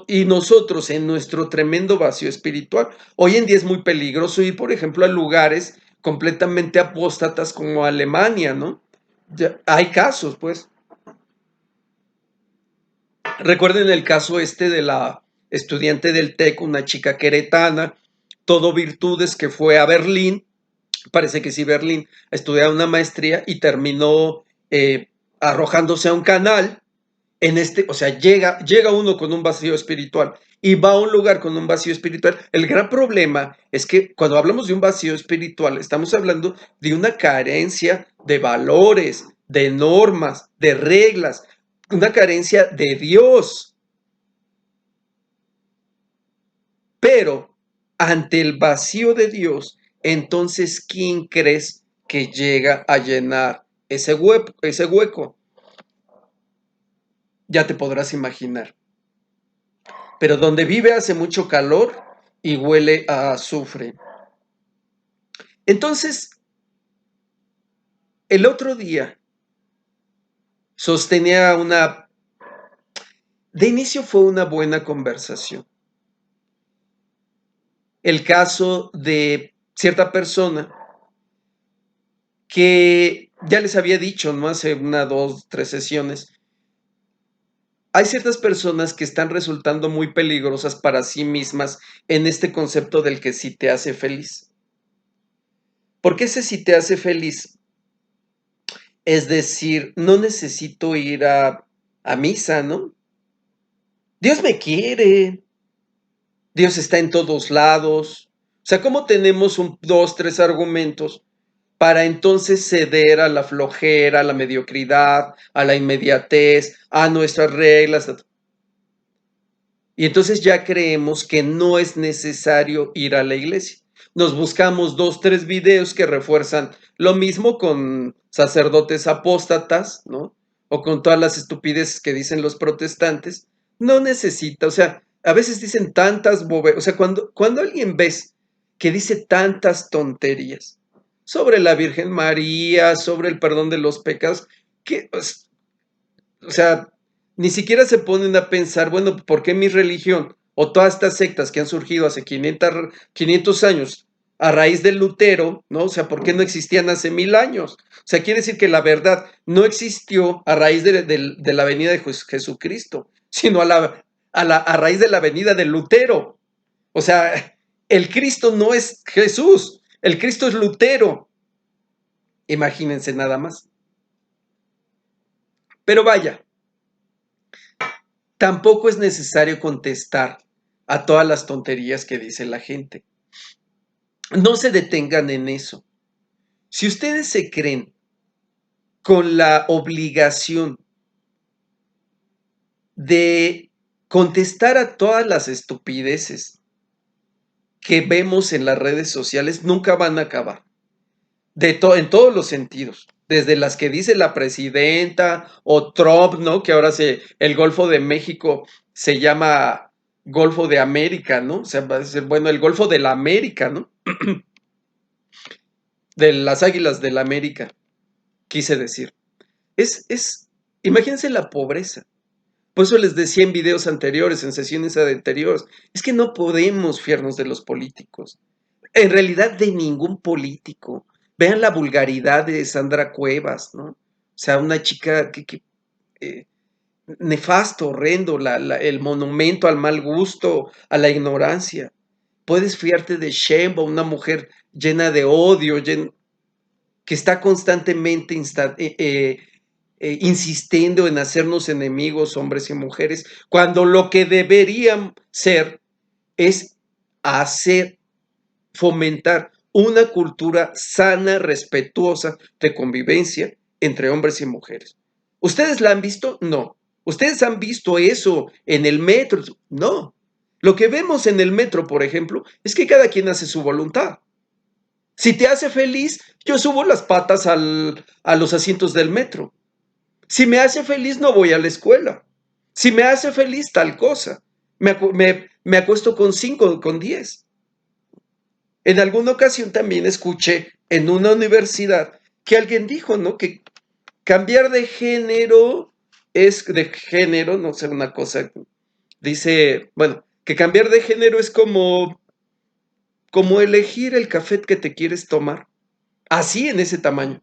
A: y nosotros en nuestro tremendo vacío espiritual. Hoy en día es muy peligroso ir, por ejemplo, a lugares completamente apóstatas como Alemania, ¿no? Ya, hay casos, pues. Recuerden el caso este de la estudiante del TEC, una chica queretana, todo virtudes, que fue a Berlín, parece que sí, Berlín, a estudiar una maestría y terminó arrojándose a un canal. O sea, llega uno con un vacío espiritual y va a un lugar con un vacío espiritual. El gran problema es que cuando hablamos de un vacío espiritual, estamos hablando de una carencia de valores, de normas, de reglas, una carencia de Dios. Pero ante el vacío de Dios, entonces, ¿quién crees que llega a llenar ese hueco? Ya te podrás imaginar. Pero donde vive hace mucho calor y huele a azufre. Entonces, el otro día de inicio fue una buena conversación. El caso de cierta persona que ya les había dicho, ¿no? Hace 1, 2, 3 sesiones. Hay ciertas personas que están resultando muy peligrosas para sí mismas en este concepto del que sí te hace feliz. Porque ese sí te hace feliz, es decir, no necesito ir a misa, ¿no? Dios me quiere, Dios está en todos lados. O sea, ¿cómo tenemos 2, 3 argumentos para entonces ceder a la flojera, a la mediocridad, a la inmediatez, a nuestras reglas? Y entonces ya creemos que no es necesario ir a la iglesia. Nos buscamos 2, 3 videos que refuerzan lo mismo con sacerdotes apóstatas, ¿no? O con todas las estupideces que dicen los protestantes. No necesita, o sea, a veces dicen tantas boberías. O sea, cuando alguien ves que dice tantas tonterías, sobre la Virgen María, sobre el perdón de los pecados, que, pues, o sea, ni siquiera se ponen a pensar, bueno, ¿por qué mi religión o todas estas sectas que han surgido hace 500 años a raíz del Lutero, ¿no? O sea, ¿por qué no existían hace 1000 años? O sea, quiere decir que la verdad no existió a raíz de la venida de Jesucristo, sino a raíz de la venida de Lutero. O sea, el Cristo no es Jesús, el Cristo es Lutero. Imagínense nada más. Pero vaya, tampoco es necesario contestar a todas las tonterías que dice la gente. No se detengan en eso. Si ustedes se creen con la obligación de contestar a todas las estupideces que vemos en las redes sociales, nunca van a acabar. En todos los sentidos. Desde las que dice la presidenta o Trump, ¿no? Que ahora el Golfo de México se llama Golfo de América, ¿no? O sea, va a ser, bueno, el Golfo de la América, ¿no? De las Águilas de la América, quise decir. Imagínense la pobreza. Por eso les decía en videos anteriores, en sesiones anteriores, es que no podemos fiarnos de los políticos. En realidad de ningún político. Vean la vulgaridad de Sandra Cuevas, ¿no? O sea, una chica eh, nefasto, horrendo, el monumento al mal gusto, a la ignorancia. Puedes fiarte de Sheinbaum, una mujer llena de odio, que está constantemente insistiendo en hacernos enemigos, hombres y mujeres, cuando lo que deberían ser es hacer, fomentar una cultura sana, respetuosa de convivencia entre hombres y mujeres. ¿Ustedes la han visto? No. ¿Ustedes han visto eso en el metro? No. Lo que vemos en el metro, por ejemplo, es que cada quien hace su voluntad. Si te hace feliz, yo subo las patas a los asientos del metro. Si me hace feliz, no voy a la escuela. Si me hace feliz, tal cosa. Me acuesto con 5, con 10. En alguna ocasión también escuché en una universidad que alguien dijo, ¿no? Que cambiar de género no sé, una cosa. Dice, bueno, que cambiar de género es como elegir el café que te quieres tomar. Así en ese tamaño,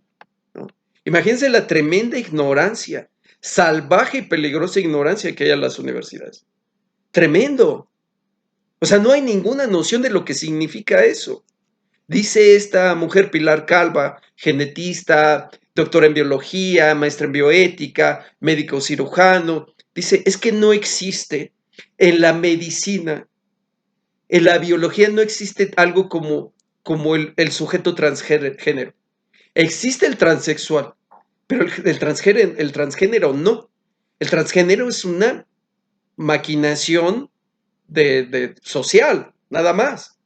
A: ¿no? Imagínense la tremenda ignorancia, salvaje y peligrosa ignorancia que hay en las universidades. Tremendo. O sea, no hay ninguna noción de lo que significa eso. Dice esta mujer Pilar Calva, genetista, doctora en biología, maestra en bioética, médico cirujano, dice, es que no existe en la medicina, en la biología no existe algo como el sujeto transgénero. Existe el transexual, pero el transgénero no. El transgénero es una maquinación social, nada más.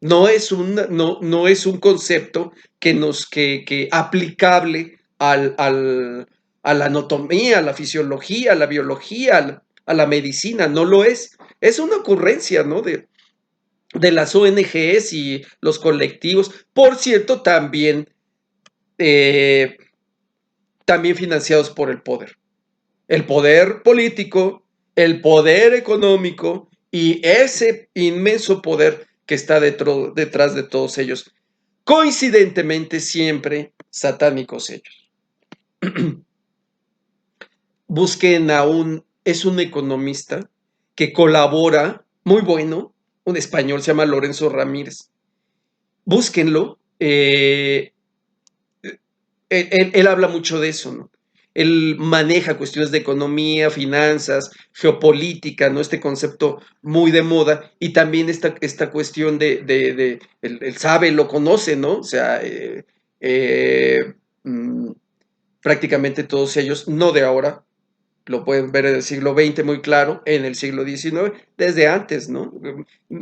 A: No es un concepto que aplicable a la anatomía, a la fisiología, a la biología, a la medicina, no lo es. Es una ocurrencia, ¿no? De las ONGs y los colectivos. Por cierto, eh, también financiados por el poder. El poder político, el poder económico y ese inmenso poder que está detrás de todos ellos. Coincidentemente siempre satánicos ellos. Busquen es un economista que colabora, muy bueno, un español, se llama Lorenzo Ramírez. Búsquenlo. Él habla mucho de eso, ¿no? Él maneja cuestiones de economía, finanzas, geopolítica, ¿no? Este concepto muy de moda y también esta cuestión él sabe, lo conoce, ¿no? O sea, eh, mm, prácticamente todos ellos, no de ahora, lo pueden ver en el siglo XX muy claro, en el siglo XIX, desde antes, ¿no?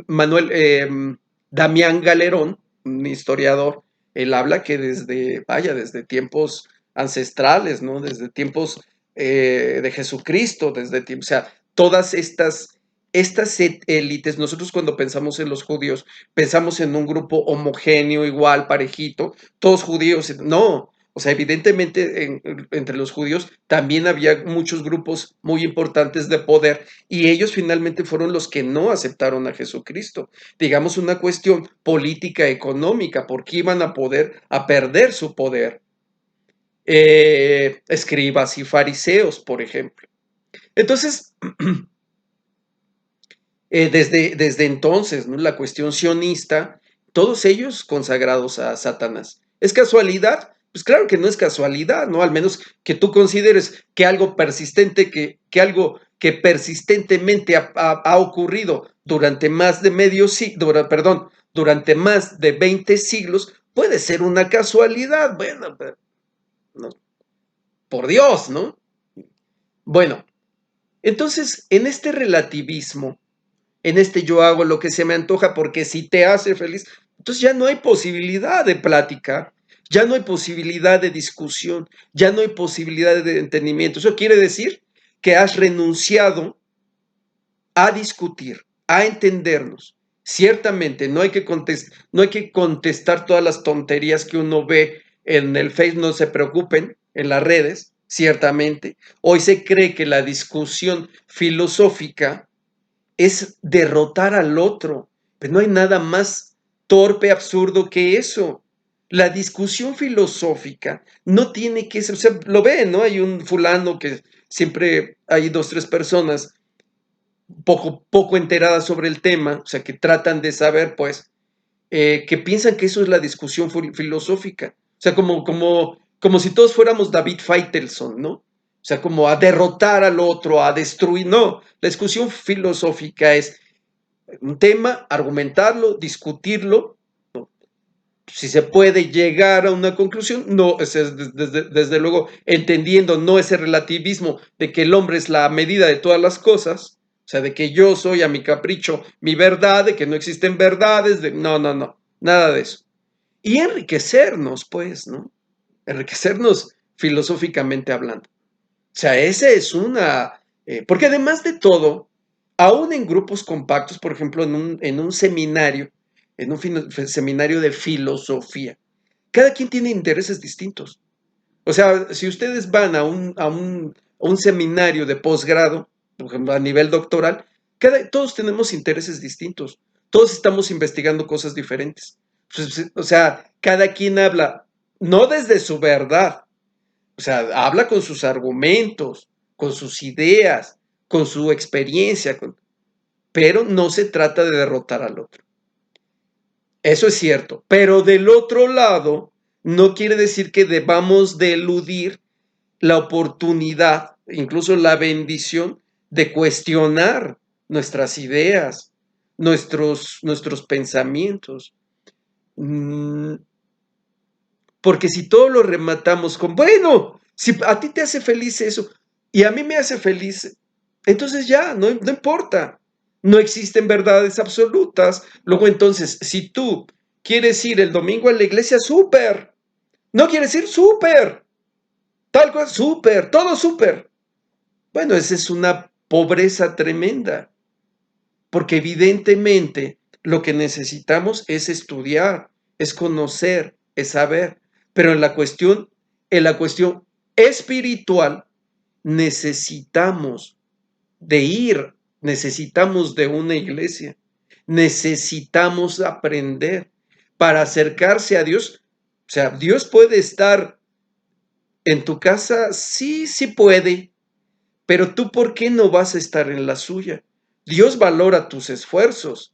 A: Manuel, Damián Galerón, un historiador, él habla que desde tiempos ancestrales, ¿no? Desde tiempos de Jesucristo, o sea, todas estas estas élites, nosotros cuando pensamos en los judíos, pensamos en un grupo homogéneo, igual, parejito, todos judíos. No, o sea, evidentemente entre los judíos también había muchos grupos muy importantes de poder y ellos finalmente fueron los que no aceptaron a Jesucristo. Digamos una cuestión política, económica, porque iban a perder su poder. Escribas y fariseos, por ejemplo. Entonces, desde entonces, ¿no? La cuestión sionista, todos ellos consagrados a Satanás. ¿Es casualidad? Pues claro que no es casualidad, ¿no? Al menos que tú consideres que algo persistente, que algo que persistentemente ha ocurrido durante más de medio siglo, perdón, durante más de 20 siglos, puede ser una casualidad. Bueno, pero, no, por Dios, ¿no? Bueno, entonces, en este relativismo, en este yo hago lo que se me antoja porque si te hace feliz, entonces ya no hay posibilidad de plática, ya no hay posibilidad de discusión, ya no hay posibilidad de entendimiento. Eso quiere decir que has renunciado a discutir, a entendernos. Ciertamente, no hay que contestar todas las tonterías que uno ve en el Facebook, no se preocupen, en las redes, ciertamente. Hoy se cree que la discusión filosófica es derrotar al otro, pero no hay nada más torpe, absurdo que eso. La discusión filosófica no tiene que ser, o sea, lo ven, ¿no? Hay un fulano que siempre hay dos, tres personas poco enteradas sobre el tema, o sea, que tratan de saber, pues, que piensan que eso es la discusión filosófica. O sea, como si todos fuéramos David Faitelson, ¿no? O sea, como a derrotar al otro, a destruir. No, la discusión filosófica es un tema, argumentarlo, discutirlo, ¿no? Si se puede llegar a una conclusión, no, desde luego entendiendo no ese relativismo de que el hombre es la medida de todas las cosas, o sea, de que yo soy a mi capricho mi verdad, de que no existen verdades, no, nada de eso. Y enriquecernos, pues, ¿no? Enriquecernos filosóficamente hablando. O sea, esa es una... porque además de todo, aún en grupos compactos, por ejemplo, en un seminario, en un seminario de filosofía, cada quien tiene intereses distintos. O sea, si ustedes van a un seminario de posgrado, por ejemplo, a nivel doctoral, todos tenemos intereses distintos. Todos estamos investigando cosas diferentes. Pues, o sea, cada quien habla no desde su verdad, o sea, habla con sus argumentos, con sus ideas, con su experiencia, pero no se trata de derrotar al otro. Eso es cierto, pero del otro lado, no quiere decir que debamos de eludir la oportunidad, incluso la bendición de cuestionar nuestras ideas, nuestros pensamientos. Porque si todo lo rematamos con, bueno, si a ti te hace feliz eso y a mí me hace feliz, entonces ya, no importa. No existen verdades absolutas. Luego entonces, si tú quieres ir el domingo a la iglesia, súper. No quieres ir, súper. Tal cosa, súper. Todo súper. Bueno, esa es una pobreza tremenda. Porque evidentemente lo que necesitamos es estudiar, es conocer, es saber. Pero en la cuestión espiritual, necesitamos de ir, necesitamos de una iglesia, necesitamos aprender para acercarse a Dios. O sea, Dios puede estar en tu casa, sí, sí puede, pero tú, ¿por qué no vas a estar en la suya? Dios valora tus esfuerzos.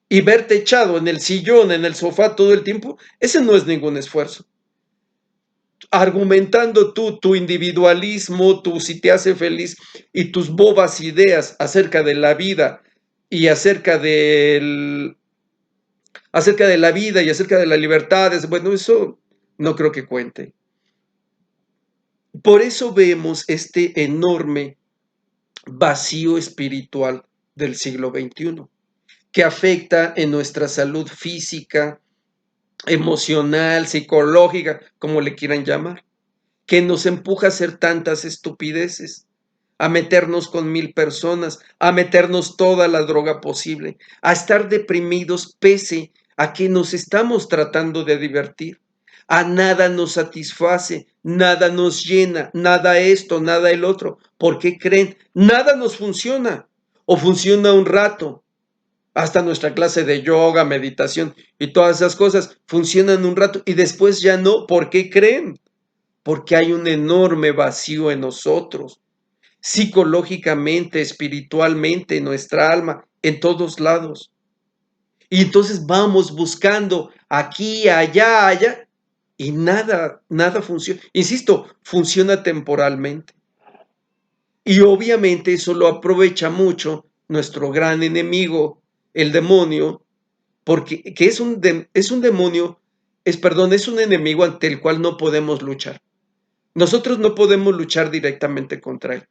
A: Y verte echado en el sillón, en el sofá todo el tiempo, ese no es ningún esfuerzo. Argumentando tú tu individualismo, tu si te hace feliz y tus bobas ideas acerca de la vida y acerca de la vida y acerca de las libertades, bueno, eso no creo que cuente. Por eso vemos este enorme vacío espiritual del siglo XXI, que afecta en nuestra salud física, emocional, psicológica, como le quieran llamar, que nos empuja a hacer tantas estupideces, a meternos con 1000 personas, a meternos toda la droga posible, a estar deprimidos pese a que nos estamos tratando de divertir. A nada nos satisface, nada nos llena, nada esto, nada el otro. ¿Por qué creen? Nada nos funciona o funciona un rato. Hasta nuestra clase de yoga, meditación y todas esas cosas funcionan un rato y después ya no. ¿Por qué creen? Porque hay un enorme vacío en nosotros, psicológicamente, espiritualmente, en nuestra alma, en todos lados. Y entonces vamos buscando aquí, allá, allá, y nada funciona. Insisto, funciona temporalmente. Y obviamente eso lo aprovecha mucho nuestro gran enemigo, el demonio, porque que es un demonio, es un enemigo ante el cual no podemos luchar. Nosotros no podemos luchar directamente contra él.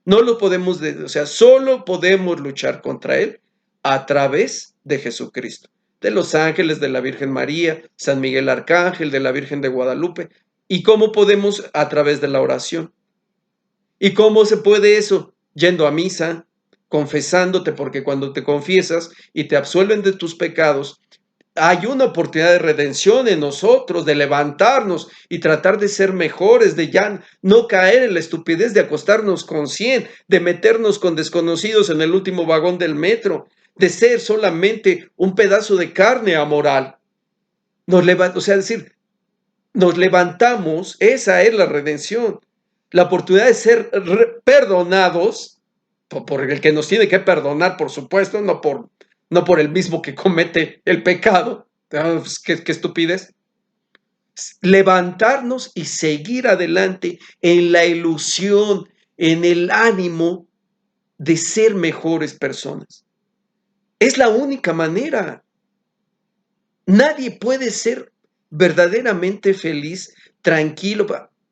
A: No lo podemos, o sea, solo podemos luchar contra él a través de Jesucristo, de los ángeles, de la Virgen María, San Miguel Arcángel, de la Virgen de Guadalupe. ¿Y cómo podemos? A través de la oración. ¿Y cómo se puede eso? Yendo a misa, confesándote, porque cuando te confiesas y te absuelven de tus pecados, hay una oportunidad de redención en nosotros, de levantarnos y tratar de ser mejores, de ya no caer en la estupidez de acostarnos con 100, de meternos con desconocidos en el último vagón del metro, de ser solamente un pedazo de carne amoral. O sea, decir, nos levantamos, esa es la redención, la oportunidad de ser perdonados por el que nos tiene que perdonar, por supuesto, no por el mismo que comete el pecado. Pues, qué estupidez. Levantarnos y seguir adelante en la ilusión, en el ánimo de ser mejores personas. Es la única manera. Nadie puede ser verdaderamente feliz, tranquilo,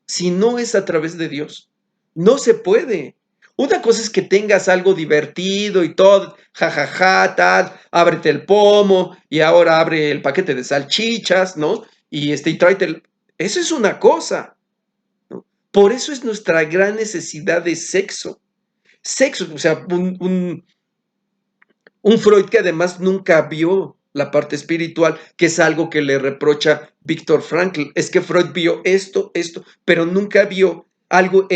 A: si no es a través de Dios. No se puede. Una cosa es que tengas algo divertido y todo, jajaja, tal, ábrete el pomo y ahora abre el paquete de salchichas, ¿no? Y tráete Eso es una cosa, ¿no? Por eso es nuestra gran necesidad de sexo. Sexo, o sea, un Freud que además nunca vio la parte espiritual, que es algo que le reprocha Víctor Frankl. Es que Freud vio esto, pero nunca vio algo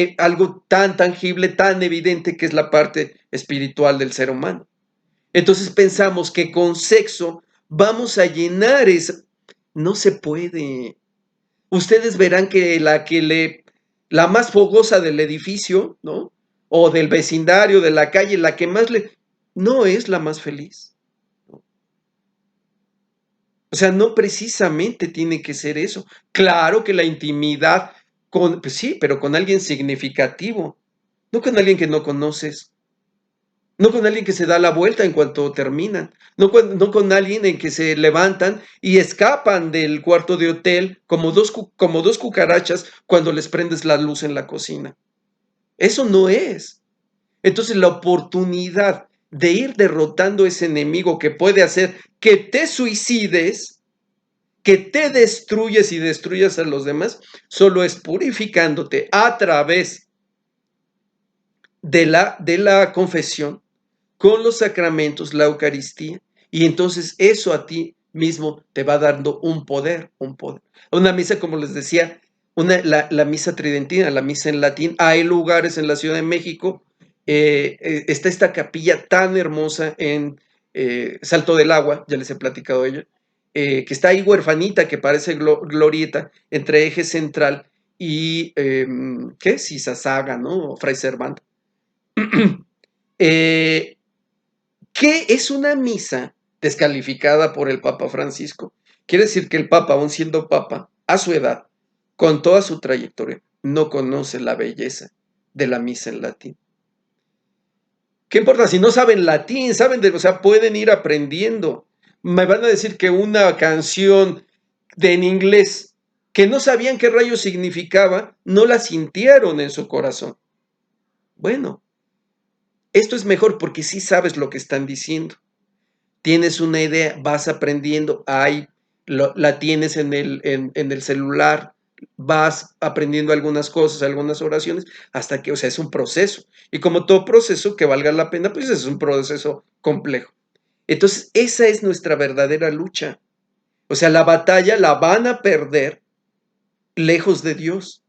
A: tan tangible, tan evidente que es la parte espiritual del ser humano. Entonces pensamos que con sexo vamos a llenar eso. No se puede. Ustedes verán que la más fogosa del edificio, ¿no? O del vecindario, de la calle, la que más no es la más feliz. O sea, no precisamente tiene que ser eso. Claro que la intimidad pues sí, pero con alguien significativo, no con alguien que no conoces, no con alguien que se da la vuelta en cuanto terminan, no con alguien en que se levantan y escapan del cuarto de hotel como dos cucarachas cuando les prendes la luz en la cocina. Eso no es. Entonces la oportunidad de ir derrotando ese enemigo que puede hacer que te suicides, que te destruyes y destruyas a los demás, solo es purificándote a través de la confesión, con los sacramentos, la Eucaristía, y entonces eso a ti mismo te va dando un poder. Una misa, como les decía, la misa tridentina, la misa en latín, hay lugares en la Ciudad de México, está esta capilla tan hermosa en Salto del Agua, ya les he platicado de ella, que está ahí huerfanita, que parece glorieta, entre Eje Central y, ¿qué? Sisasaga, ¿no? O Fray Servando. ¿Qué es una misa descalificada por el Papa Francisco? Quiere decir que el Papa, aun siendo Papa, a su edad, con toda su trayectoria, no conoce la belleza de la misa en latín. ¿Qué importa si no saben latín? O sea, pueden ir aprendiendo. Me van a decir que una canción en inglés que no sabían qué rayos significaba, no la sintieron en su corazón. Bueno, esto es mejor porque sí sabes lo que están diciendo. Tienes una idea, vas aprendiendo, la tienes en el celular, vas aprendiendo algunas cosas, algunas oraciones, hasta que, o sea, es un proceso. Y como todo proceso que valga la pena, pues es un proceso complejo. Entonces, esa es nuestra verdadera lucha. O sea, la batalla la van a perder lejos de Dios.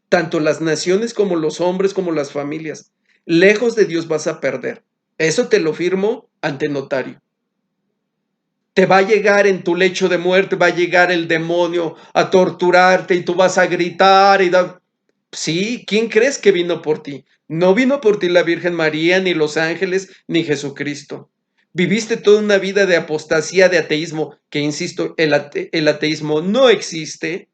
A: Tanto las naciones como los hombres, como las familias. Lejos de Dios vas a perder. Eso te lo firmo ante notario. Te va a llegar en tu lecho de muerte, va a llegar el demonio a torturarte y tú vas a gritar y sí, ¿quién crees que vino por ti? No vino por ti la Virgen María, ni los ángeles, ni Jesucristo. Viviste toda una vida de apostasía, de ateísmo, que insisto, el ateísmo no existe.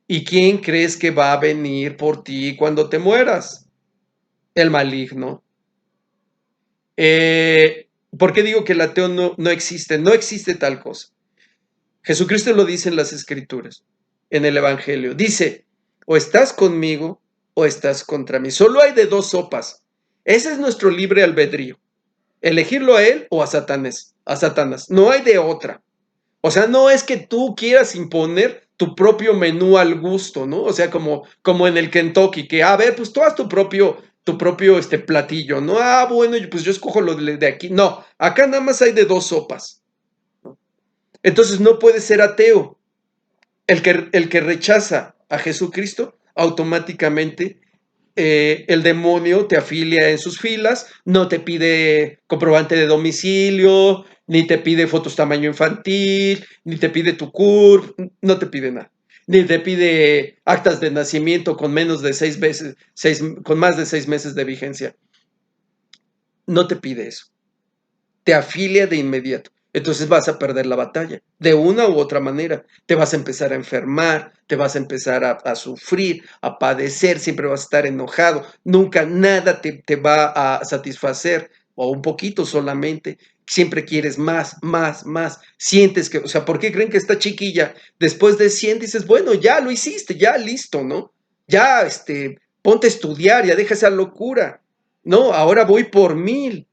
A: ¿Y quién crees que va a venir por ti cuando te mueras? El maligno. ¿Por qué digo que el ateo no existe? No existe tal cosa. Jesucristo lo dice en las Escrituras, en el Evangelio. Dice, o estás conmigo o estás contra mí. Solo hay de dos sopas. Ese es nuestro libre albedrío. Elegirlo a él o a Satanás. A Satanás. No hay de otra. O sea, no es que tú quieras imponer tu propio menú al gusto, ¿no? O sea, como en el Kentucky, que, a ver, pues tú haz tu propio platillo, ¿no? Ah, bueno, pues yo escojo lo de aquí. No, acá nada más hay de dos sopas. Entonces no puedes ser ateo. El que rechaza a Jesucristo, automáticamente el demonio te afilia en sus filas, no te pide comprobante de domicilio, ni te pide fotos tamaño infantil, ni te pide tu CURP, no te pide nada. Ni te pide actas de nacimiento con menos de 6 meses, con más de 6 meses de vigencia. No te pide eso. Te afilia de inmediato. Entonces vas a perder la batalla, de una u otra manera. Te vas a empezar a enfermar, te vas a empezar a sufrir, a padecer, siempre vas a estar enojado, nunca nada te va a satisfacer, o un poquito solamente. Siempre quieres más, más, más. Sientes que, o sea, ¿por qué creen que esta chiquilla, después de 100 dices, bueno, ya lo hiciste, ya listo, ¿no? Ya, ponte a estudiar, ya deja esa locura. No, ahora voy por 1000.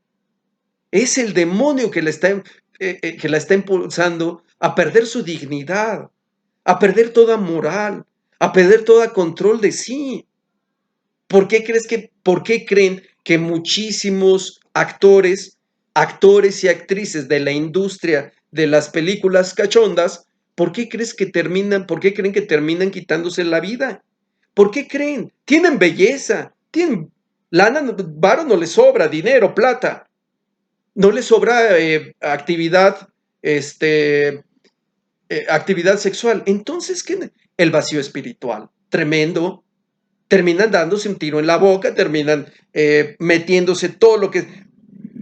A: Es el demonio que la está impulsando a perder su dignidad, a perder toda moral, a perder todo control de sí. ¿Por qué creen que muchísimos actores y actrices de la industria de las películas cachondas, por qué creen que terminan quitándose la vida? ¿Por qué creen? Tienen belleza, tienen lana, varo no les sobra, dinero, plata, no les sobra actividad sexual. Entonces, ¿qué? El vacío espiritual, tremendo. Terminan dándose un tiro en la boca, terminan metiéndose todo lo que...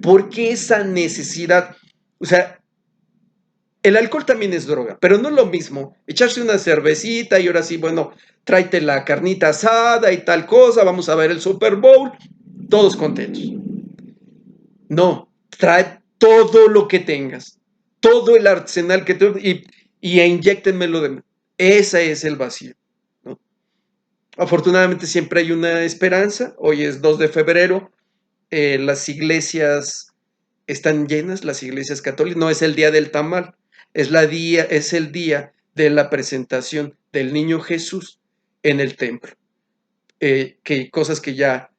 A: ¿Por qué esa necesidad? O sea, el alcohol también es droga, pero no es lo mismo echarse una cervecita y ahora sí, bueno, tráete la carnita asada y tal cosa, vamos a ver el Super Bowl, todos contentos. No, trae todo lo que tengas, todo el arsenal que tú y inyéctenmelo de... Ese es el vacío, ¿no? Afortunadamente siempre hay una esperanza. Hoy es 2 de febrero, las iglesias están llenas, las iglesias católicas. No es el día del tamal, es el día de la presentación del niño Jesús en el templo. Cosas que ya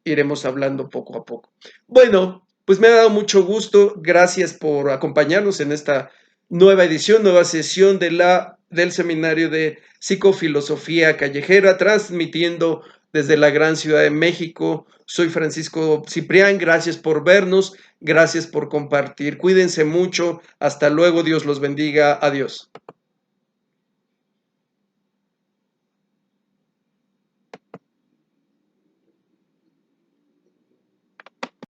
A: iremos hablando poco a poco. Bueno, pues me ha dado mucho gusto. Gracias por acompañarnos en esta nueva edición, nueva sesión del seminario de psicofilosofía callejera, transmitiendo desde la gran ciudad de México. Soy Francisco Ciprián. Gracias por vernos. Gracias por compartir. Cuídense mucho. Hasta luego. Dios los bendiga. Adiós.